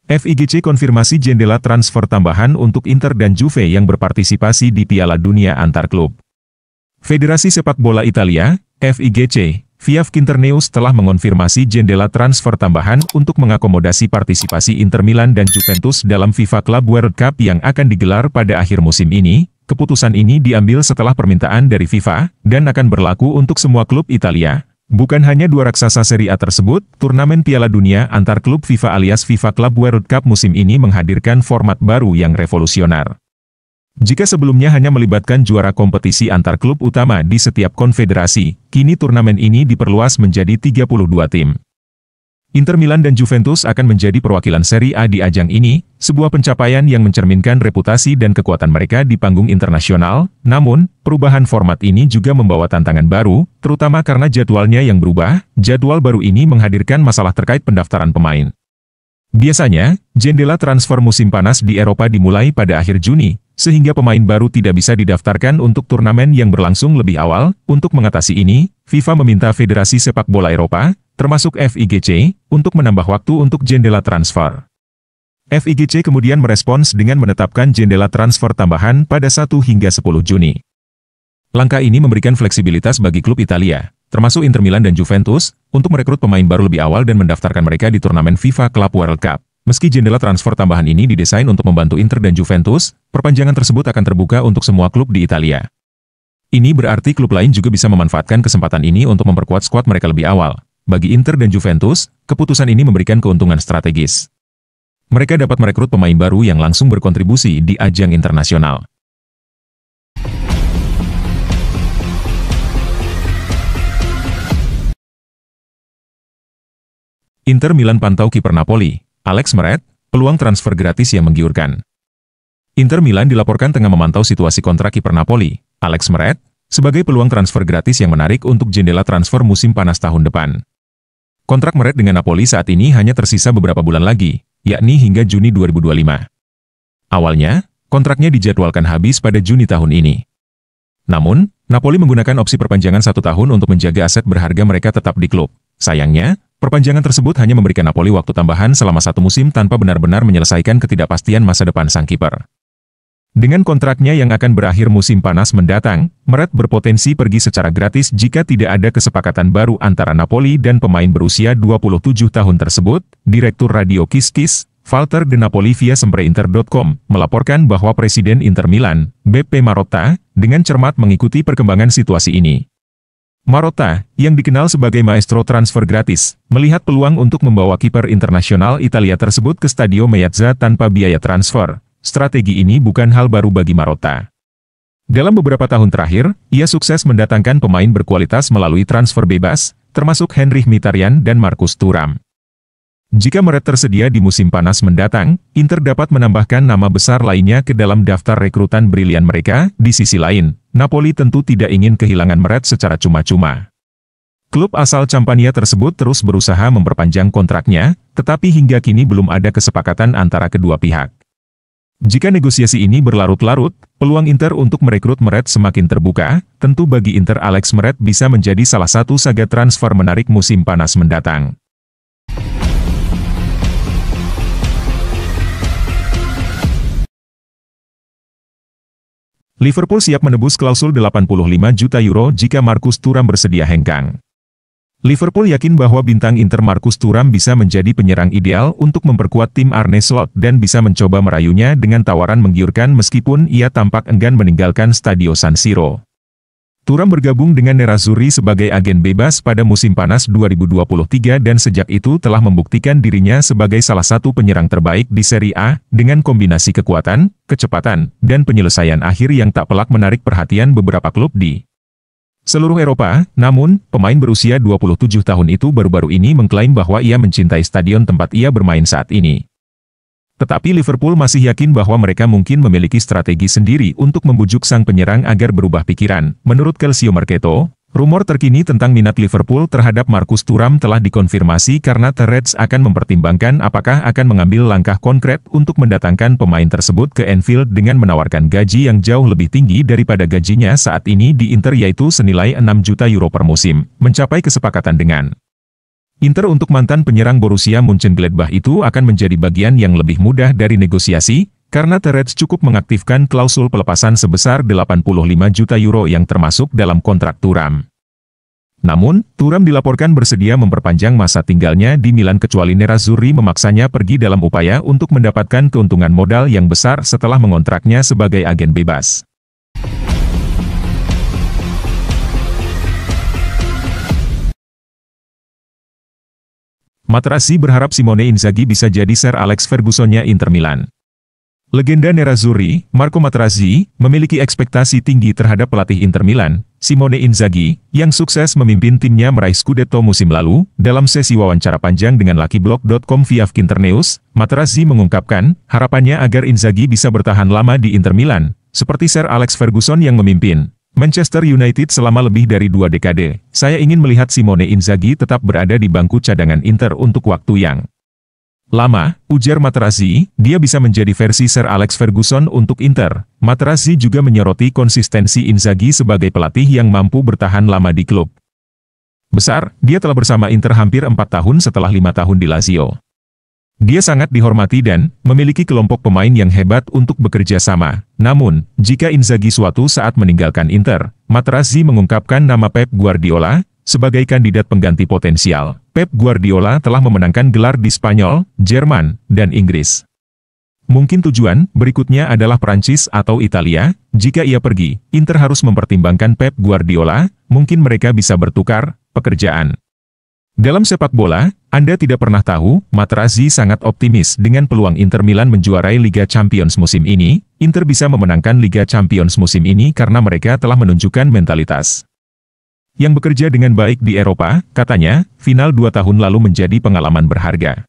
FIGC konfirmasi jendela transfer tambahan untuk Inter dan Juve yang berpartisipasi di Piala Dunia antar klub. Federasi Sepak Bola Italia, FIGC, via Finternews telah mengonfirmasi jendela transfer tambahan untuk mengakomodasi partisipasi Inter Milan dan Juventus dalam FIFA Club World Cup yang akan digelar pada akhir musim ini. Keputusan ini diambil setelah permintaan dari FIFA, dan akan berlaku untuk semua klub Italia. Bukan hanya dua raksasa Serie A tersebut, turnamen Piala Dunia antar klub FIFA alias FIFA Club World Cup musim ini menghadirkan format baru yang revolusioner. Jika sebelumnya hanya melibatkan juara kompetisi antar klub utama di setiap konfederasi, kini turnamen ini diperluas menjadi 32 tim. Inter Milan dan Juventus akan menjadi perwakilan Serie A di ajang ini, sebuah pencapaian yang mencerminkan reputasi dan kekuatan mereka di panggung internasional. Namun, perubahan format ini juga membawa tantangan baru, terutama karena jadwalnya yang berubah. Jadwal baru ini menghadirkan masalah terkait pendaftaran pemain. Biasanya, jendela transfer musim panas di Eropa dimulai pada akhir Juni, sehingga pemain baru tidak bisa didaftarkan untuk turnamen yang berlangsung lebih awal. Untuk mengatasi ini, FIFA meminta Federasi Sepak Bola Eropa, termasuk FIGC, untuk menambah waktu untuk jendela transfer. FIGC kemudian merespons dengan menetapkan jendela transfer tambahan pada 1 hingga 10 Juni. Langkah ini memberikan fleksibilitas bagi klub Italia, termasuk Inter Milan dan Juventus, untuk merekrut pemain baru lebih awal dan mendaftarkan mereka di turnamen FIFA Club World Cup. Meski jendela transfer tambahan ini didesain untuk membantu Inter dan Juventus, perpanjangan tersebut akan terbuka untuk semua klub di Italia. Ini berarti klub lain juga bisa memanfaatkan kesempatan ini untuk memperkuat skuad mereka lebih awal. Bagi Inter dan Juventus, keputusan ini memberikan keuntungan strategis. Mereka dapat merekrut pemain baru yang langsung berkontribusi di ajang internasional. Inter Milan pantau kiper Napoli, Alex Meret, peluang transfer gratis yang menggiurkan. Inter Milan dilaporkan tengah memantau situasi kontrak kiper Napoli, Alex Meret, sebagai peluang transfer gratis yang menarik untuk jendela transfer musim panas tahun depan. Kontrak Meret dengan Napoli saat ini hanya tersisa beberapa bulan lagi, yakni hingga Juni 2025. Awalnya, kontraknya dijadwalkan habis pada Juni tahun ini. Namun, Napoli menggunakan opsi perpanjangan 1 tahun untuk menjaga aset berharga mereka tetap di klub. Sayangnya, perpanjangan tersebut hanya memberikan Napoli waktu tambahan selama 1 musim tanpa benar-benar menyelesaikan ketidakpastian masa depan sang kiper. Dengan kontraknya yang akan berakhir musim panas mendatang, Meret berpotensi pergi secara gratis jika tidak ada kesepakatan baru antara Napoli dan pemain berusia 27 tahun tersebut. Direktur Radio Kiss, Walter De Napoli via sempreinter.com, melaporkan bahwa Presiden Inter Milan, Beppe Marotta, dengan cermat mengikuti perkembangan situasi ini. Marotta, yang dikenal sebagai maestro transfer gratis, melihat peluang untuk membawa kiper internasional Italia tersebut ke Stadio Meazza tanpa biaya transfer. Strategi ini bukan hal baru bagi Marotta. Dalam beberapa tahun terakhir, ia sukses mendatangkan pemain berkualitas melalui transfer bebas, termasuk Henrikh Mkhitaryan dan Marcus Thuram. Jika Meret tersedia di musim panas mendatang, Inter dapat menambahkan nama besar lainnya ke dalam daftar rekrutan brilian mereka. Di sisi lain, Napoli tentu tidak ingin kehilangan Meret secara cuma-cuma. Klub asal Campania tersebut terus berusaha memperpanjang kontraknya, tetapi hingga kini belum ada kesepakatan antara kedua pihak. Jika negosiasi ini berlarut-larut, peluang Inter untuk merekrut Meret semakin terbuka. Tentu bagi Inter Alex Meret bisa menjadi salah satu saga transfer menarik musim panas mendatang. Liverpool siap menebus klausul 85 juta euro jika Marcus Thuram bersedia hengkang. Liverpool yakin bahwa bintang Inter Marcus Thuram bisa menjadi penyerang ideal untuk memperkuat tim Arne Slot dan bisa mencoba merayunya dengan tawaran menggiurkan meskipun ia tampak enggan meninggalkan Stadio San Siro. Thuram bergabung dengan Nerazzurri sebagai agen bebas pada musim panas 2023 dan sejak itu telah membuktikan dirinya sebagai salah satu penyerang terbaik di Serie A dengan kombinasi kekuatan, kecepatan, dan penyelesaian akhir yang tak pelak menarik perhatian beberapa klub di seluruh Eropa. Namun, pemain berusia 27 tahun itu baru-baru ini mengklaim bahwa ia mencintai stadion tempat ia bermain saat ini. Tetapi Liverpool masih yakin bahwa mereka mungkin memiliki strategi sendiri untuk membujuk sang penyerang agar berubah pikiran. Menurut Calcio Mercato, rumor terkini tentang minat Liverpool terhadap Marcus Thuram telah dikonfirmasi karena The Reds akan mempertimbangkan apakah akan mengambil langkah konkret untuk mendatangkan pemain tersebut ke Anfield dengan menawarkan gaji yang jauh lebih tinggi daripada gajinya saat ini di Inter, yaitu senilai 6 juta euro per musim. Mencapai kesepakatan dengan Inter untuk mantan penyerang Borussia Mönchengladbach itu akan menjadi bagian yang lebih mudah dari negosiasi, karena The Reds cukup mengaktifkan klausul pelepasan sebesar 85 juta euro yang termasuk dalam kontrak Thuram. Namun, Thuram dilaporkan bersedia memperpanjang masa tinggalnya di Milan kecuali Nerazzurri memaksanya pergi dalam upaya untuk mendapatkan keuntungan modal yang besar setelah mengontraknya sebagai agen bebas. Materazzi berharap Simone Inzaghi bisa jadi Sir Alex Ferguson-nya Inter Milan. Legenda Nerazzurri, Marco Materazzi, memiliki ekspektasi tinggi terhadap pelatih Inter Milan, Simone Inzaghi, yang sukses memimpin timnya meraih Scudetto musim lalu. Dalam sesi wawancara panjang dengan LuckyBlock.com via Kinternews, Materazzi mengungkapkan harapannya agar Inzaghi bisa bertahan lama di Inter Milan, seperti Sir Alex Ferguson yang memimpin Manchester United selama lebih dari 2 dekade. Saya ingin melihat Simone Inzaghi tetap berada di bangku cadangan Inter untuk waktu yang lama, ujar Materazzi. Dia bisa menjadi versi Sir Alex Ferguson untuk Inter. Materazzi juga menyoroti konsistensi Inzaghi sebagai pelatih yang mampu bertahan lama di klub besar. Dia telah bersama Inter hampir 4 tahun setelah 5 tahun di Lazio. Dia sangat dihormati dan memiliki kelompok pemain yang hebat untuk bekerja sama. Namun, jika Inzaghi suatu saat meninggalkan Inter, Materazzi mengungkapkan nama Pep Guardiola sebagai kandidat pengganti potensial. Pep Guardiola telah memenangkan gelar di Spanyol, Jerman, dan Inggris. Mungkin tujuan berikutnya adalah Prancis atau Italia. Jika ia pergi, Inter harus mempertimbangkan Pep Guardiola, mungkin mereka bisa bertukar pekerjaan. Dalam sepak bola, Anda tidak pernah tahu. Materazzi sangat optimis dengan peluang Inter Milan menjuarai Liga Champions musim ini. Inter bisa memenangkan Liga Champions musim ini karena mereka telah menunjukkan mentalitas yang bekerja dengan baik di Eropa. Katanya, final 2 tahun lalu menjadi pengalaman berharga.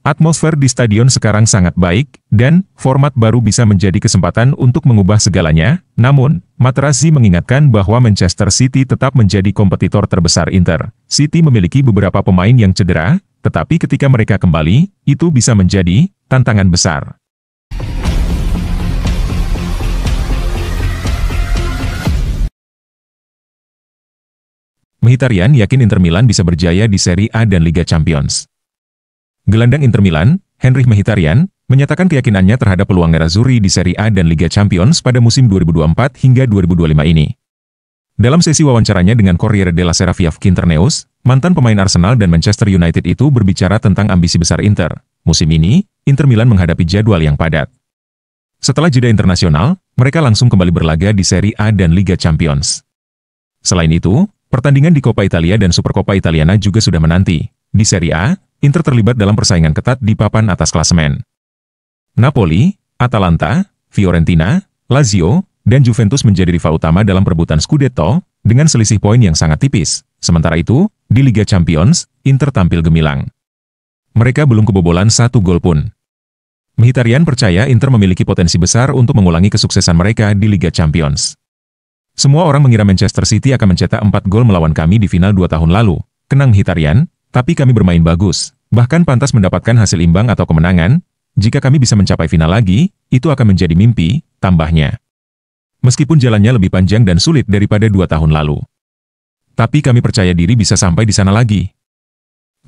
Atmosfer di stadion sekarang sangat baik, dan format baru bisa menjadi kesempatan untuk mengubah segalanya. Namun, Materazzi mengingatkan bahwa Manchester City tetap menjadi kompetitor terbesar Inter. City memiliki beberapa pemain yang cedera, tetapi ketika mereka kembali, itu bisa menjadi tantangan besar. Mkhitaryan yakin Inter Milan bisa berjaya di Serie A dan Liga Champions. Gelandang Inter Milan, Henrikh Mkhitaryan, menyatakan keyakinannya terhadap peluang Nerazzurri di Serie A dan Liga Champions pada musim 2024 hingga 2025 ini. Dalam sesi wawancaranya dengan Corriere della Sera via Kinternews, mantan pemain Arsenal dan Manchester United itu berbicara tentang ambisi besar Inter. Musim ini, Inter Milan menghadapi jadwal yang padat. Setelah jeda internasional, mereka langsung kembali berlaga di Serie A dan Liga Champions. Selain itu, pertandingan di Coppa Italia dan Supercoppa Italiana juga sudah menanti. Di Serie A, Inter terlibat dalam persaingan ketat di papan atas klasemen. Napoli, Atalanta, Fiorentina, Lazio, dan Juventus menjadi rival utama dalam perebutan Scudetto, dengan selisih poin yang sangat tipis. Sementara itu, di Liga Champions, Inter tampil gemilang. Mereka belum kebobolan 1 gol pun. Mkhitaryan percaya Inter memiliki potensi besar untuk mengulangi kesuksesan mereka di Liga Champions. Semua orang mengira Manchester City akan mencetak 4 gol melawan kami di final 2 tahun lalu, kenang Mkhitaryan, tapi kami bermain bagus, bahkan pantas mendapatkan hasil imbang atau kemenangan. Jika kami bisa mencapai final lagi, itu akan menjadi mimpi, tambahnya. Meskipun jalannya lebih panjang dan sulit daripada 2 tahun lalu. Tapi kami percaya diri bisa sampai di sana lagi.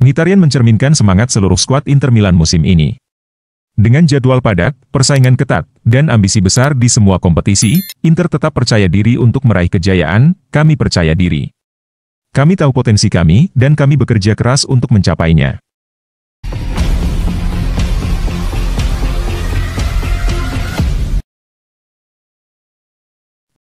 Mkhitaryan mencerminkan semangat seluruh skuad Inter Milan musim ini. Dengan jadwal padat, persaingan ketat, dan ambisi besar di semua kompetisi, Inter tetap percaya diri untuk meraih kejayaan. Kami percaya diri. Kami tahu potensi kami, dan kami bekerja keras untuk mencapainya.